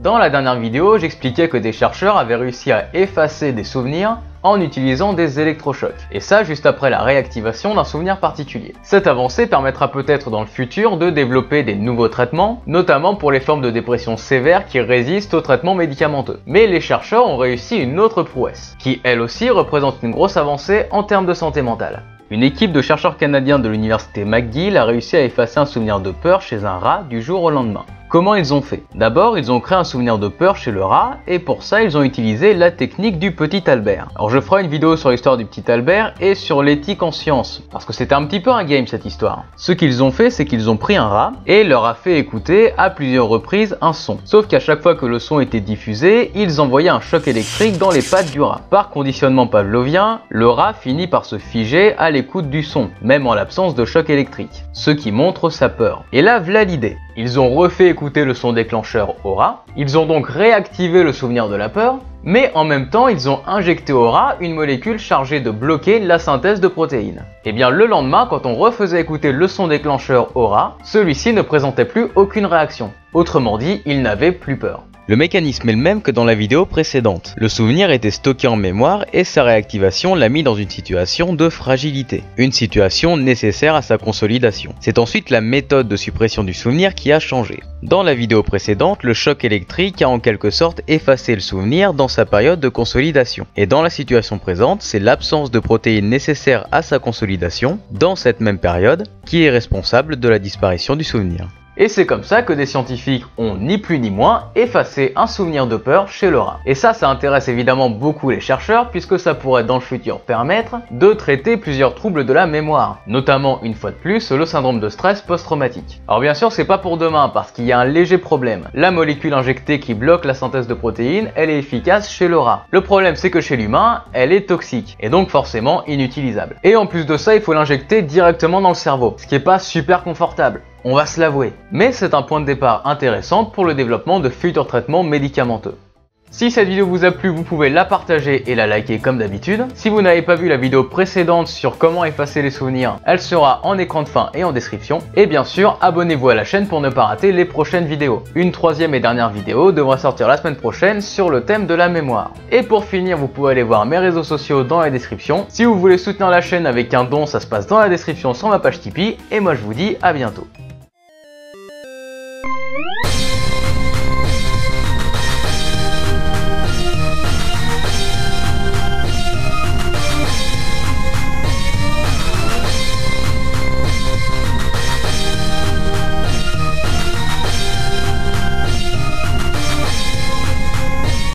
Dans la dernière vidéo, j'expliquais que des chercheurs avaient réussi à effacer des souvenirs en utilisant des électrochocs, et ça juste après la réactivation d'un souvenir particulier. Cette avancée permettra peut-être dans le futur de développer des nouveaux traitements, notamment pour les formes de dépression sévères qui résistent aux traitements médicamenteux. Mais les chercheurs ont réussi une autre prouesse, qui elle aussi représente une grosse avancée en termes de santé mentale. Une équipe de chercheurs canadiens de l'université McGill a réussi à effacer un souvenir de peur chez un rat du jour au lendemain. Comment ils ont fait? D'abord, ils ont créé un souvenir de peur chez le rat, et pour ça, ils ont utilisé la technique du petit Albert. Alors je ferai une vidéo sur l'histoire du petit Albert et sur l'éthique en sciences, parce que c'était un petit peu un game cette histoire. Ce qu'ils ont fait, c'est qu'ils ont pris un rat et leur a fait écouter à plusieurs reprises un son. Sauf qu'à chaque fois que le son était diffusé, ils envoyaient un choc électrique dans les pattes du rat. Par conditionnement pavlovien, le rat finit par se figer à l'écoute du son, même en l'absence de choc électrique, ce qui montre sa peur. Et là, voilà l'idée. Ils ont refait écouter le son déclencheur au rat, ils ont donc réactivé le souvenir de la peur, mais en même temps ils ont injecté au rat une molécule chargée de bloquer la synthèse de protéines. Et bien le lendemain, quand on refaisait écouter le son déclencheur au rat, celui-ci ne présentait plus aucune réaction. Autrement dit, il n'avait plus peur. Le mécanisme est le même que dans la vidéo précédente. Le souvenir était stocké en mémoire et sa réactivation l'a mis dans une situation de fragilité, une situation nécessaire à sa consolidation. C'est ensuite la méthode de suppression du souvenir qui a changé. Dans la vidéo précédente, le choc électrique a en quelque sorte effacé le souvenir dans sa période de consolidation. Et dans la situation présente, c'est l'absence de protéines nécessaires à sa consolidation, dans cette même période, qui est responsable de la disparition du souvenir. Et c'est comme ça que des scientifiques ont ni plus ni moins effacé un souvenir de peur chez le rat. Et ça intéresse évidemment beaucoup les chercheurs puisque ça pourrait dans le futur permettre de traiter plusieurs troubles de la mémoire, notamment une fois de plus le syndrome de stress post-traumatique. Alors bien sûr c'est pas pour demain parce qu'il y a un léger problème. La molécule injectée qui bloque la synthèse de protéines, elle est efficace chez le rat. Le problème c'est que chez l'humain, elle est toxique et donc forcément inutilisable. Et en plus de ça, il faut l'injecter directement dans le cerveau, ce qui est pas super confortable. On va se l'avouer. Mais c'est un point de départ intéressant pour le développement de futurs traitements médicamenteux. Si cette vidéo vous a plu, vous pouvez la partager et la liker comme d'habitude. Si vous n'avez pas vu la vidéo précédente sur comment effacer les souvenirs, elle sera en écran de fin et en description. Et bien sûr, abonnez-vous à la chaîne pour ne pas rater les prochaines vidéos. Une troisième et dernière vidéo devrait sortir la semaine prochaine sur le thème de la mémoire. Et pour finir, vous pouvez aller voir mes réseaux sociaux dans la description. Si vous voulez soutenir la chaîne avec un don, ça se passe dans la description sur ma page Tipeee. Et moi je vous dis à bientôt.